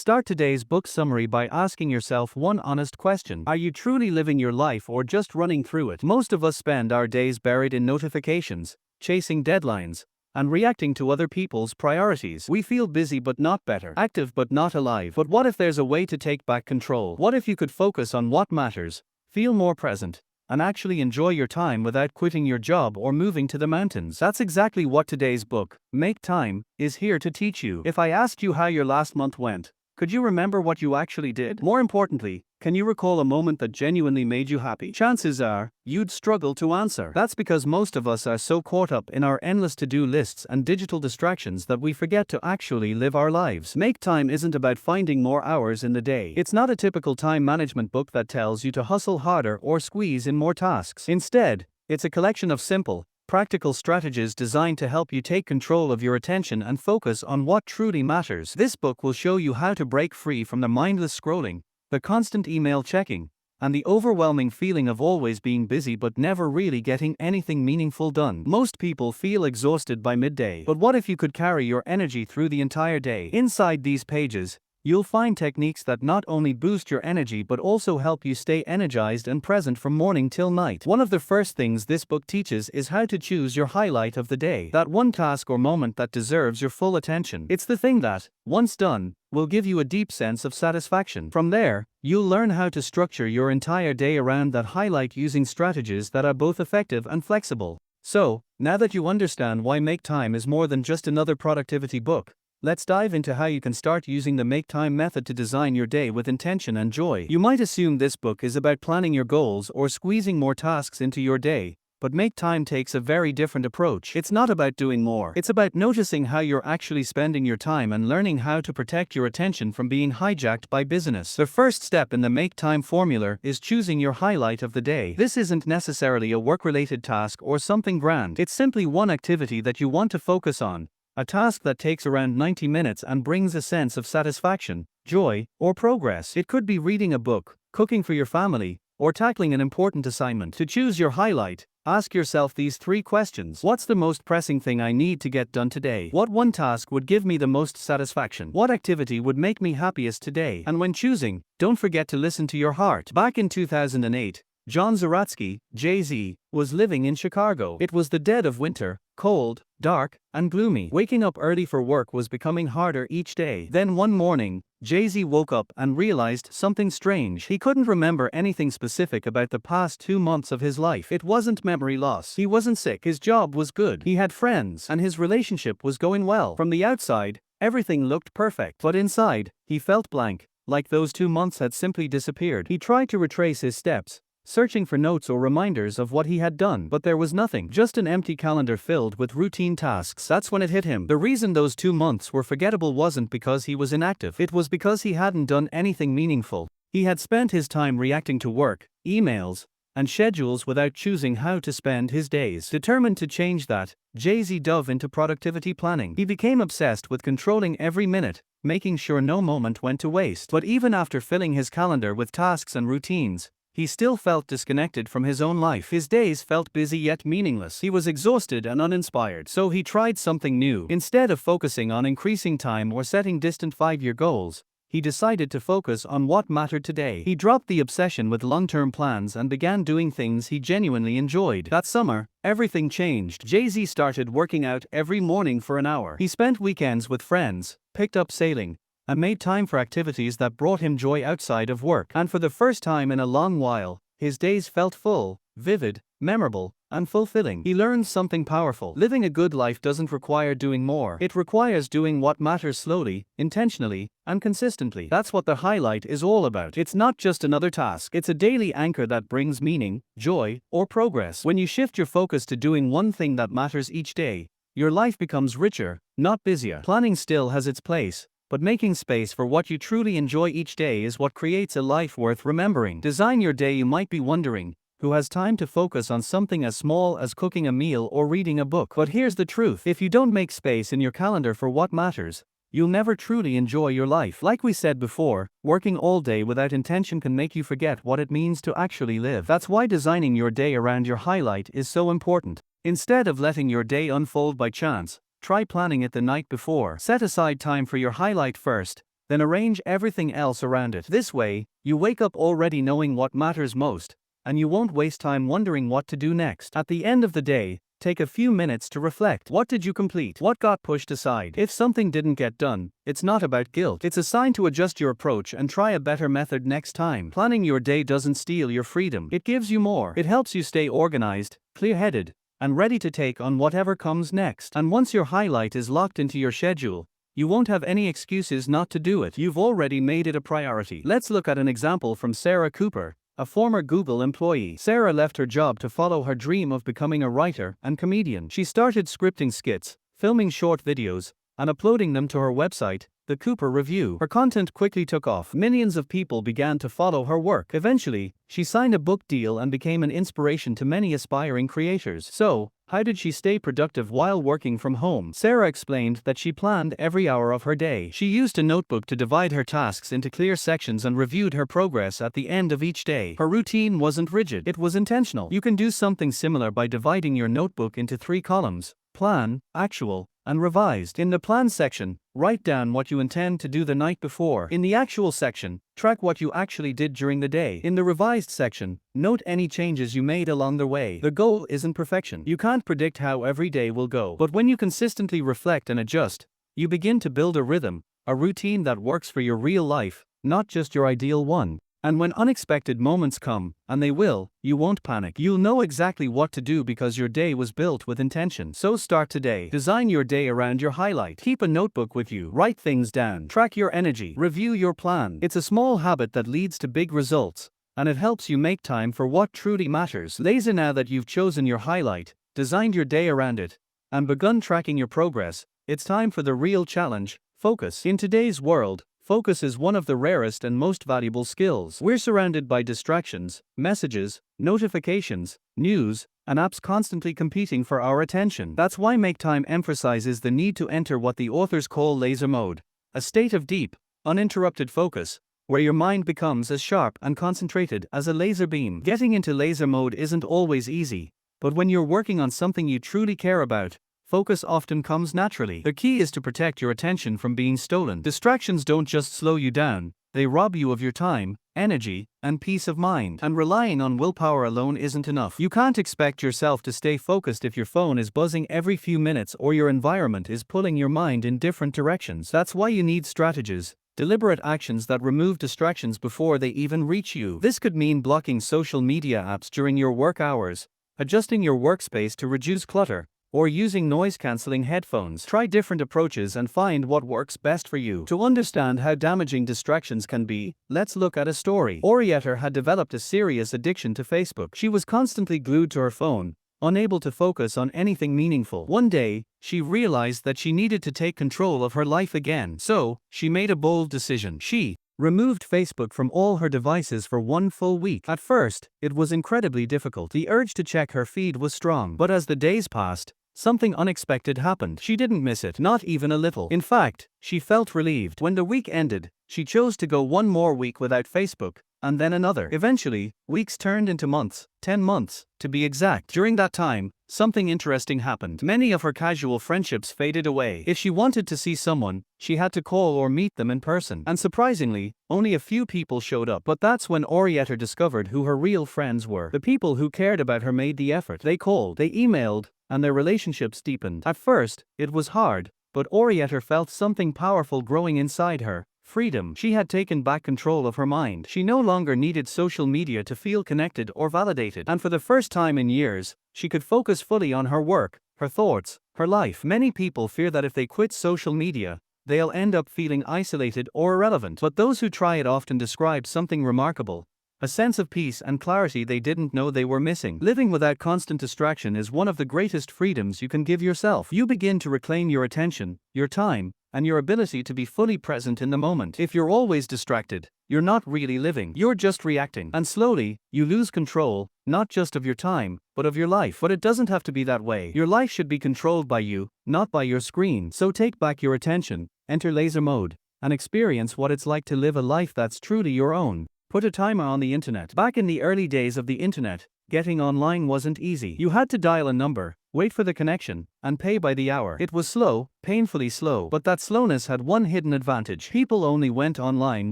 Start today's book summary by asking yourself one honest question. Are you truly living your life or just running through it? Most of us spend our days buried in notifications, chasing deadlines, and reacting to other people's priorities. We feel busy but not better, active but not alive. But what if there's a way to take back control? What if you could focus on what matters, feel more present, and actually enjoy your time without quitting your job or moving to the mountains? That's exactly what today's book, Make Time, is here to teach you. If I asked you how your last month went, could you remember what you actually did? More importantly, can you recall a moment that genuinely made you happy? Chances are, you'd struggle to answer. That's because most of us are so caught up in our endless to-do lists and digital distractions that we forget to actually live our lives. Make Time isn't about finding more hours in the day. It's not a typical time management book that tells you to hustle harder or squeeze in more tasks. Instead, it's a collection of simple, practical strategies designed to help you take control of your attention and focus on what truly matters. This book will show you how to break free from the mindless scrolling, the constant email checking, and the overwhelming feeling of always being busy but never really getting anything meaningful done. Most people feel exhausted by midday, but what if you could carry your energy through the entire day? Inside these pages, you'll find techniques that not only boost your energy but also help you stay energized and present from morning till night. One of the first things this book teaches is how to choose your highlight of the day. That one task or moment that deserves your full attention. It's the thing that, once done, will give you a deep sense of satisfaction. From there, you'll learn how to structure your entire day around that highlight using strategies that are both effective and flexible. So, now that you understand why Make Time is more than just another productivity book, let's dive into how you can start using the Make Time method to design your day with intention and joy. You might assume this book is about planning your goals or squeezing more tasks into your day, but Make Time takes a very different approach. It's not about doing more. It's about noticing how you're actually spending your time and learning how to protect your attention from being hijacked by busyness. The first step in the Make Time formula is choosing your highlight of the day. This isn't necessarily a work-related task or something grand. It's simply one activity that you want to focus on. A task that takes around 90 minutes and brings a sense of satisfaction, joy, or progress. It could be reading a book, cooking for your family, or tackling an important assignment. To choose your highlight, ask yourself these 3 questions. What's the most pressing thing I need to get done today? What one task would give me the most satisfaction? What activity would make me happiest today? And when choosing, don't forget to listen to your heart. Back in 2008, John Zeratsky, Jay-Z, was living in Chicago. It was the dead of winter, cold, dark, and gloomy. Waking up early for work was becoming harder each day. Then one morning, Jay-Z woke up and realized something strange. He couldn't remember anything specific about the past 2 months of his life. It wasn't memory loss. He wasn't sick. His job was good. He had friends, and his relationship was going well. From the outside, everything looked perfect. But inside, he felt blank, like those 2 months had simply disappeared. He tried to retrace his steps, searching for notes or reminders of what he had done, but there was nothing, just an empty calendar filled with routine tasks. That's when it hit him. The reason those 2 months were forgettable wasn't because he was inactive. It was because he hadn't done anything meaningful. He had spent his time reacting to work, emails, and schedules without choosing how to spend his days. Determined to change that, Jay-Z dove into productivity planning. He became obsessed with controlling every minute, making sure no moment went to waste. But even after filling his calendar with tasks and routines, he still felt disconnected from his own life. His days felt busy yet meaningless. He was exhausted and uninspired. So he tried something new. Instead of focusing on increasing time or setting distant 5-year goals, he decided to focus on what mattered today. He dropped the obsession with long-term plans and began doing things he genuinely enjoyed. That summer, everything changed. Jay-Z started working out every morning for an hour. He spent weekends with friends, picked up sailing, and made time for activities that brought him joy outside of work. And for the first time in a long while, his days felt full, vivid, memorable, and fulfilling. He learned something powerful. Living a good life doesn't require doing more. It requires doing what matters slowly, intentionally, and consistently. That's what the highlight is all about. It's not just another task. It's a daily anchor that brings meaning, joy, or progress. When you shift your focus to doing one thing that matters each day, your life becomes richer, not busier. Planning still has its place, but making space for what you truly enjoy each day is what creates a life worth remembering. Design your day. You might be wondering, who has time to focus on something as small as cooking a meal or reading a book? But here's the truth. If you don't make space in your calendar for what matters, you'll never truly enjoy your life. Like we said before, working all day without intention can make you forget what it means to actually live. That's why designing your day around your highlight is so important. Instead of letting your day unfold by chance, try planning it the night before. Set aside time for your highlight first, then arrange everything else around it. This way, you wake up already knowing what matters most, and you won't waste time wondering what to do next. At the end of the day, take a few minutes to reflect. What did you complete? What got pushed aside? If something didn't get done, it's not about guilt. It's a sign to adjust your approach and try a better method next time. Planning your day doesn't steal your freedom. It gives you more. It helps you stay organized, clear-headed, and ready to take on whatever comes next. And once your highlight is locked into your schedule, you won't have any excuses not to do it. You've already made it a priority. Let's look at an example from Sarah Cooper, a former Google employee. Sarah left her job to follow her dream of becoming a writer and comedian. She started scripting skits, filming short videos, and uploading them to her website, The Cooper Review. Her content quickly took off. Millions of people began to follow her work. Eventually, she signed a book deal and became an inspiration to many aspiring creators. So, how did she stay productive while working from home? Sarah explained that she planned every hour of her day. She used a notebook to divide her tasks into clear sections and reviewed her progress at the end of each day. Her routine wasn't rigid, it was intentional. You can do something similar by dividing your notebook into 3 columns: plan, actual, and revised. In the plan section, write down what you intend to do the night before. In the actual section, track what you actually did during the day. In the revised section, note any changes you made along the way. The goal isn't perfection. You can't predict how every day will go. But when you consistently reflect and adjust, you begin to build a rhythm, a routine that works for your real life, not just your ideal one. And when unexpected moments come, and they will, you won't panic. You'll know exactly what to do because your day was built with intention. So start today. Design your day around your highlight. Keep a notebook with you. Write things down. Track your energy. Review your plan. It's a small habit that leads to big results, and it helps you make time for what truly matters. Later, now that you've chosen your highlight, designed your day around it, and begun tracking your progress, it's time for the real challenge: focus. In today's world, focus is one of the rarest and most valuable skills. We're surrounded by distractions, messages, notifications, news, and apps constantly competing for our attention. That's why Make Time emphasizes the need to enter what the authors call laser mode, a state of deep, uninterrupted focus, where your mind becomes as sharp and concentrated as a laser beam. Getting into laser mode isn't always easy, but when you're working on something you truly care about, focus often comes naturally. The key is to protect your attention from being stolen. Distractions don't just slow you down, they rob you of your time, energy, and peace of mind. And relying on willpower alone isn't enough. You can't expect yourself to stay focused if your phone is buzzing every few minutes or your environment is pulling your mind in different directions. That's why you need strategies, deliberate actions that remove distractions before they even reach you. This could mean blocking social media apps during your work hours, adjusting your workspace to reduce clutter, or using noise-canceling headphones. Try different approaches and find what works best for you. To understand how damaging distractions can be, let's look at a story. Orietta had developed a serious addiction to Facebook. She was constantly glued to her phone, unable to focus on anything meaningful. One day, she realized that she needed to take control of her life again. So, she made a bold decision. She removed Facebook from all her devices for 1 full week. At first, it was incredibly difficult. The urge to check her feed was strong. But as the days passed, something unexpected happened. She didn't miss it, not even a little. In fact, she felt relieved. When the week ended, she chose to go 1 more week without Facebook, and then another. Eventually, weeks turned into months, 10 months, to be exact. During that time, something interesting happened. Many of her casual friendships faded away. If she wanted to see someone, she had to call or meet them in person. And surprisingly, only a few people showed up. But that's when Orietta discovered who her real friends were. The people who cared about her made the effort. They called, they emailed, and their relationships deepened. At first, it was hard, but Orietta felt something powerful growing inside her: freedom. She had taken back control of her mind. She no longer needed social media to feel connected or validated. And for the first time in years, she could focus fully on her work, her thoughts, her life. Many people fear that if they quit social media, they'll end up feeling isolated or irrelevant. But those who try it often describe something remarkable: a sense of peace and clarity they didn't know they were missing. Living without constant distraction is one of the greatest freedoms you can give yourself. You begin to reclaim your attention, your time, and your ability to be fully present in the moment. If you're always distracted, you're not really living, you're just reacting. And slowly, you lose control, not just of your time, but of your life. But it doesn't have to be that way. Your life should be controlled by you, not by your screen. So take back your attention, enter laser mode, and experience what it's like to live a life that's truly your own. Put a timer on the internet. Back in the early days of the internet, Getting online wasn't easy. You had to dial a number, wait for the connection, and pay by the hour. It was slow, painfully slow, but that slowness had one hidden advantage. People only went online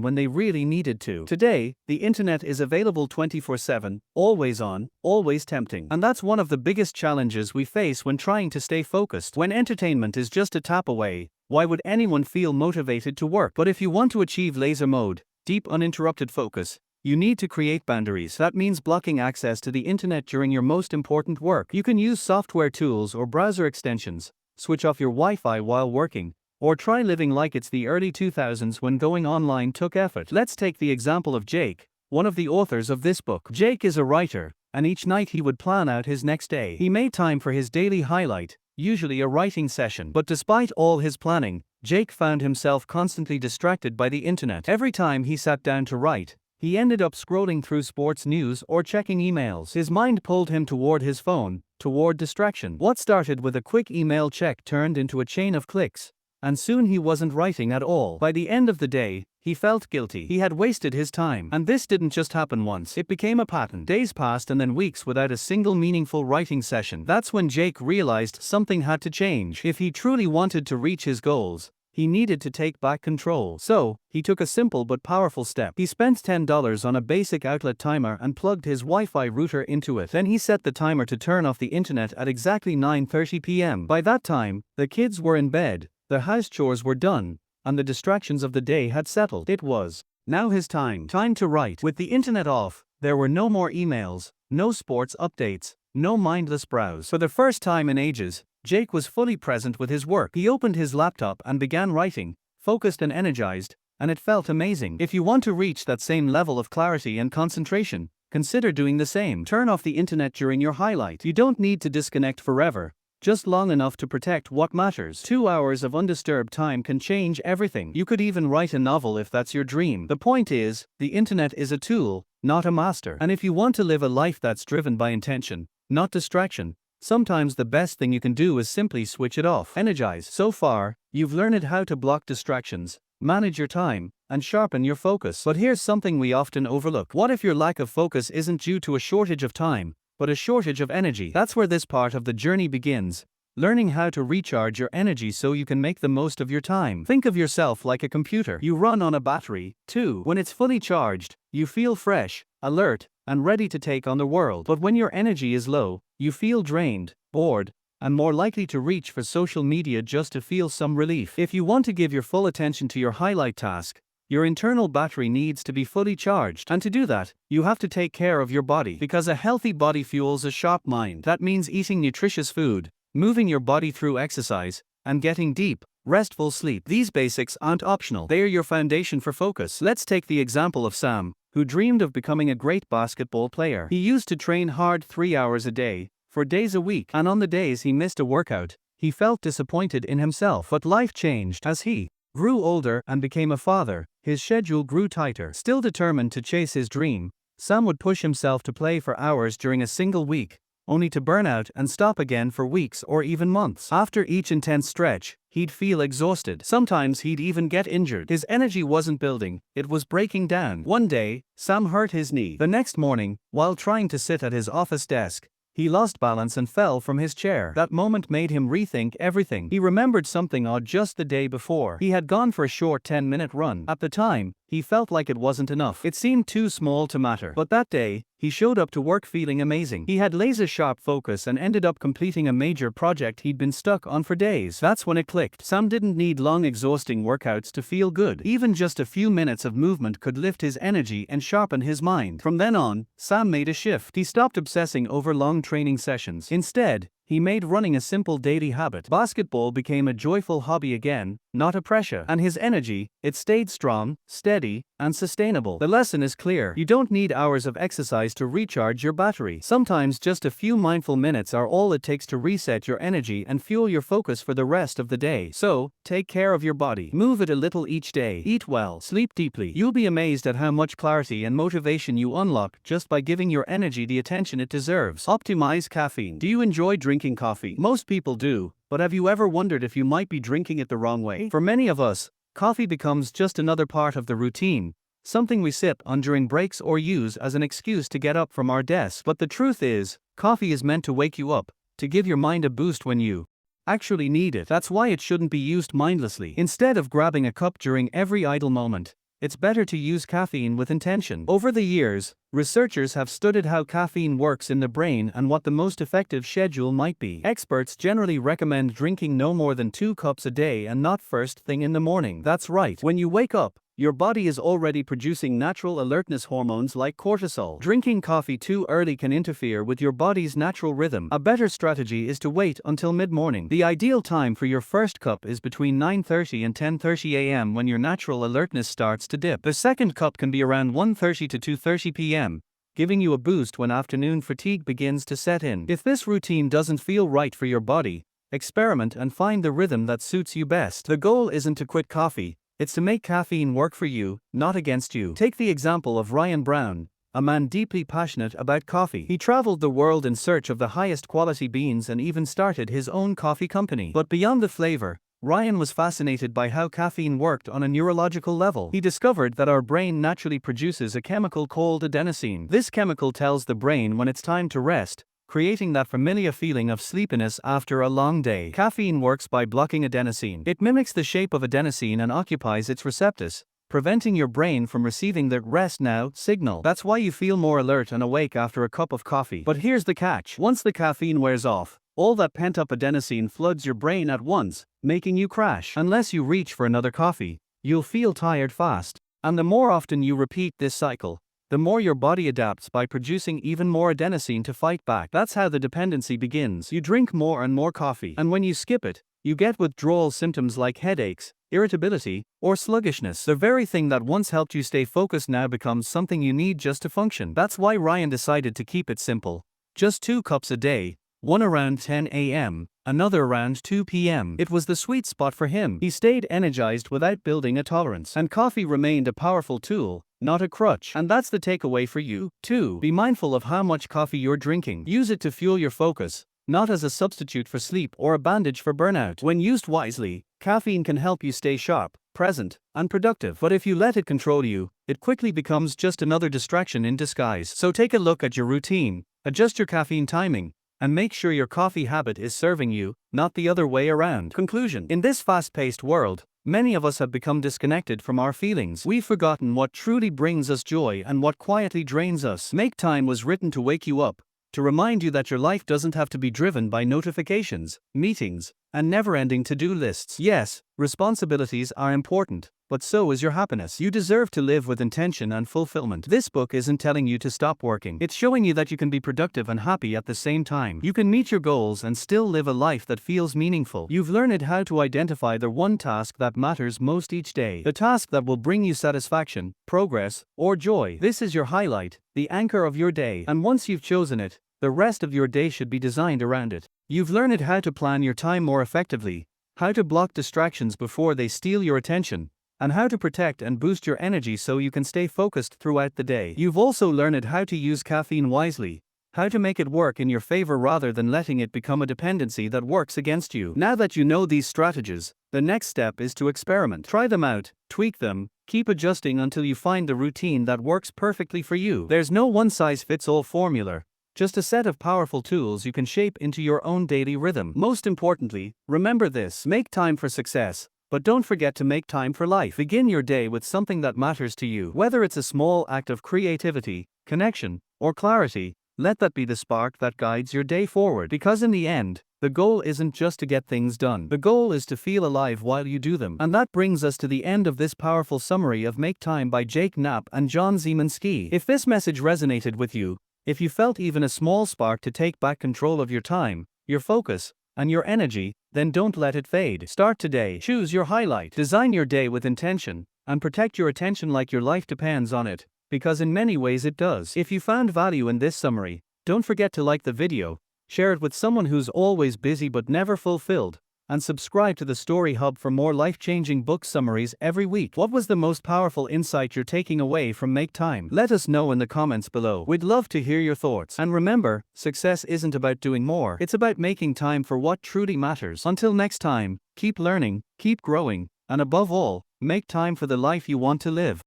when they really needed to. Today, the internet is available 24/7, always on, always tempting. And that's one of the biggest challenges we face when trying to stay focused. When entertainment is just a tap away, why would anyone feel motivated to work? But if you want to achieve laser mode, deep uninterrupted focus, you need to create boundaries. That means blocking access to the internet during your most important work. You can use software tools or browser extensions, switch off your Wi-Fi while working, or try living like it's the early 2000s when going online took effort. Let's take the example of Jake, one of the authors of this book. Jake is a writer, and each night he would plan out his next day. He made time for his daily highlight, usually a writing session. But despite all his planning, Jake found himself constantly distracted by the internet. Every time he sat down to write, he ended up scrolling through sports news or checking emails. His mind pulled him toward his phone, toward distraction. What started with a quick email check turned into a chain of clicks, and soon he wasn't writing at all. By the end of the day, he felt guilty. He had wasted his time. And this didn't just happen once. It became a pattern. Days passed and then weeks without a single meaningful writing session. That's when Jake realized something had to change. If he truly wanted to reach his goals, he needed to take back control. So, he took a simple but powerful step. He spent $10 on a basic outlet timer and plugged his Wi-Fi router into it. Then he set the timer to turn off the internet at exactly 9:30 p.m. By that time, the kids were in bed, the house chores were done, and the distractions of the day had settled. It was now his time to write. With the internet off, there were no more emails, no sports updates, no mindless browse. For the first time in ages, Jake was fully present with his work. He opened his laptop and began writing, focused and energized, and it felt amazing. If you want to reach that same level of clarity and concentration, consider doing the same. Turn off the internet during your highlight. You don't need to disconnect forever, just long enough to protect what matters. 2 hours of undisturbed time can change everything. You could even write a novel if that's your dream. The point is, the internet is a tool, not a master. And if you want to live a life that's driven by intention, not distraction, sometimes the best thing you can do is simply switch it off. Energize. So far, you've learned how to block distractions, manage your time, and sharpen your focus. But here's something we often overlook. What if your lack of focus isn't due to a shortage of time, but a shortage of energy? That's where this part of the journey begins. Learning how to recharge your energy so you can make the most of your time. Think of yourself like a computer. You run on a battery, too. When it's fully charged, you feel fresh, alert, and ready to take on the world. But when your energy is low, you feel drained, bored, and more likely to reach for social media just to feel some relief. If you want to give your full attention to your highlight task, your internal battery needs to be fully charged. And to do that, you have to take care of your body. Because a healthy body fuels a sharp mind. That means eating nutritious food, moving your body through exercise, and getting deep, restful sleep. These basics aren't optional. They are your foundation for focus. Let's take the example of Sam, who dreamed of becoming a great basketball player. He used to train hard 3 hours a day, for days a week, and on the days he missed a workout, he felt disappointed in himself. But life changed. As he grew older and became a father, his schedule grew tighter. Still determined to chase his dream, Sam would push himself to play for hours during a single week, only to burn out and stop again for weeks or even months. After each intense stretch, he'd feel exhausted. Sometimes he'd even get injured. His energy wasn't building, it was breaking down. One day, Sam hurt his knee. The next morning, while trying to sit at his office desk, he lost balance and fell from his chair. That moment made him rethink everything. He remembered something odd just the day before. He had gone for a short 10-minute run. At the time, he felt like it wasn't enough. It seemed too small to matter. But that day, he showed up to work feeling amazing. He had laser-sharp focus and ended up completing a major project he'd been stuck on for days. That's when it clicked. Sam didn't need long, exhausting workouts to feel good. Even just a few minutes of movement could lift his energy and sharpen his mind. From then on, Sam made a shift. He stopped obsessing over long training sessions. Instead, he made running a simple daily habit. Basketball became a joyful hobby again, not a pressure. And his energy, it stayed strong, steady, and sustainable. The lesson is clear. You don't need hours of exercise to recharge your battery. Sometimes just a few mindful minutes are all it takes to reset your energy and fuel your focus for the rest of the day. So, take care of your body. Move it a little each day. Eat well. Sleep deeply. You'll be amazed at how much clarity and motivation you unlock just by giving your energy the attention it deserves. Optimize caffeine. Do you enjoy drinking coffee? Most people do, but have you ever wondered if you might be drinking it the wrong way? For many of us, coffee becomes just another part of the routine, something we sip on during breaks or use as an excuse to get up from our desk. But the truth is, coffee is meant to wake you up, to give your mind a boost when you actually need it. That's why it shouldn't be used mindlessly. Instead of grabbing a cup during every idle moment, it's better to use caffeine with intention. Over the years, researchers have studied how caffeine works in the brain and what the most effective schedule might be. Experts generally recommend drinking no more than 2 cups a day and not first thing in the morning. That's right. When you wake up, your body is already producing natural alertness hormones like cortisol. Drinking coffee too early can interfere with your body's natural rhythm. A better strategy is to wait until mid-morning. The ideal time for your first cup is between 9:30 and 10:30 a.m. when your natural alertness starts to dip. The second cup can be around 1:30 to 2:30 p.m., giving you a boost when afternoon fatigue begins to set in. If this routine doesn't feel right for your body, experiment and find the rhythm that suits you best. The goal isn't to quit coffee. It's to make caffeine work for you, not against you. Take the example of Ryan Brown, a man deeply passionate about coffee. He traveled the world in search of the highest quality beans and even started his own coffee company. But beyond the flavor, Ryan was fascinated by how caffeine worked on a neurological level. He discovered that our brain naturally produces a chemical called adenosine. This chemical tells the brain when it's time to rest, creating that familiar feeling of sleepiness after a long day. Caffeine works by blocking adenosine. It mimics the shape of adenosine and occupies its receptors, preventing your brain from receiving the rest now signal. That's why you feel more alert and awake after a cup of coffee. But here's the catch. Once the caffeine wears off, all that pent-up adenosine floods your brain at once, making you crash. Unless you reach for another coffee, you'll feel tired fast. And the more often you repeat this cycle, the more your body adapts by producing even more adenosine to fight back. That's how the dependency begins. You drink more and more coffee, and when you skip it, you get withdrawal symptoms like headaches, irritability, or sluggishness. The very thing that once helped you stay focused now becomes something you need just to function. That's why Ryan decided to keep it simple. Just 2 cups a day, one around 10 a.m., another around 2 p.m. It was the sweet spot for him. He stayed energized without building a tolerance. And coffee remained a powerful tool, not a crutch. And that's the takeaway for you, too. Be mindful of how much coffee you're drinking. Use it to fuel your focus, not as a substitute for sleep or a bandage for burnout. When used wisely, caffeine can help you stay sharp, present, and productive. But if you let it control you, it quickly becomes just another distraction in disguise. So take a look at your routine, adjust your caffeine timing, and make sure your coffee habit is serving you, not the other way around. Conclusion. In this fast-paced world, many of us have become disconnected from our feelings. We've forgotten what truly brings us joy and what quietly drains us. Make Time was written to wake you up, to remind you that your life doesn't have to be driven by notifications, meetings, and never-ending to-do lists. Yes, responsibilities are important, but so is your happiness. You deserve to live with intention and fulfillment. This book isn't telling you to stop working. It's showing you that you can be productive and happy at the same time. You can meet your goals and still live a life that feels meaningful. You've learned how to identify the one task that matters most each day. The task that will bring you satisfaction, progress, or joy. This is your highlight, the anchor of your day. And once you've chosen it, the rest of your day should be designed around it. You've learned how to plan your time more effectively, how to block distractions before they steal your attention, and how to protect and boost your energy so you can stay focused throughout the day. You've also learned how to use caffeine wisely, how to make it work in your favor rather than letting it become a dependency that works against you. Now that you know these strategies, the next step is to experiment. Try them out, tweak them, keep adjusting until you find the routine that works perfectly for you. There's no one-size-fits-all formula, just a set of powerful tools you can shape into your own daily rhythm. Most importantly, remember this: make time for success, but don't forget to make time for life. Begin your day with something that matters to you. Whether it's a small act of creativity, connection, or clarity, let that be the spark that guides your day forward. Because in the end, the goal isn't just to get things done. The goal is to feel alive while you do them. And that brings us to the end of this powerful summary of Make Time by Knapp and John Zeratsky. If this message resonated with you, if you felt even a small spark to take back control of your time, your focus, and your energy, then don't let it fade. Start today. Choose your highlight. Design your day with intention, and protect your attention like your life depends on it, because in many ways it does. If you found value in this summary, don't forget to like the video, share it with someone who's always busy but never fulfilled, and subscribe to the Story Hub for more life-changing book summaries every week. What was the most powerful insight you're taking away from Make Time? Let us know in the comments below. We'd love to hear your thoughts. And remember, success isn't about doing more. It's about making time for what truly matters. Until next time, keep learning, keep growing, and above all, make time for the life you want to live.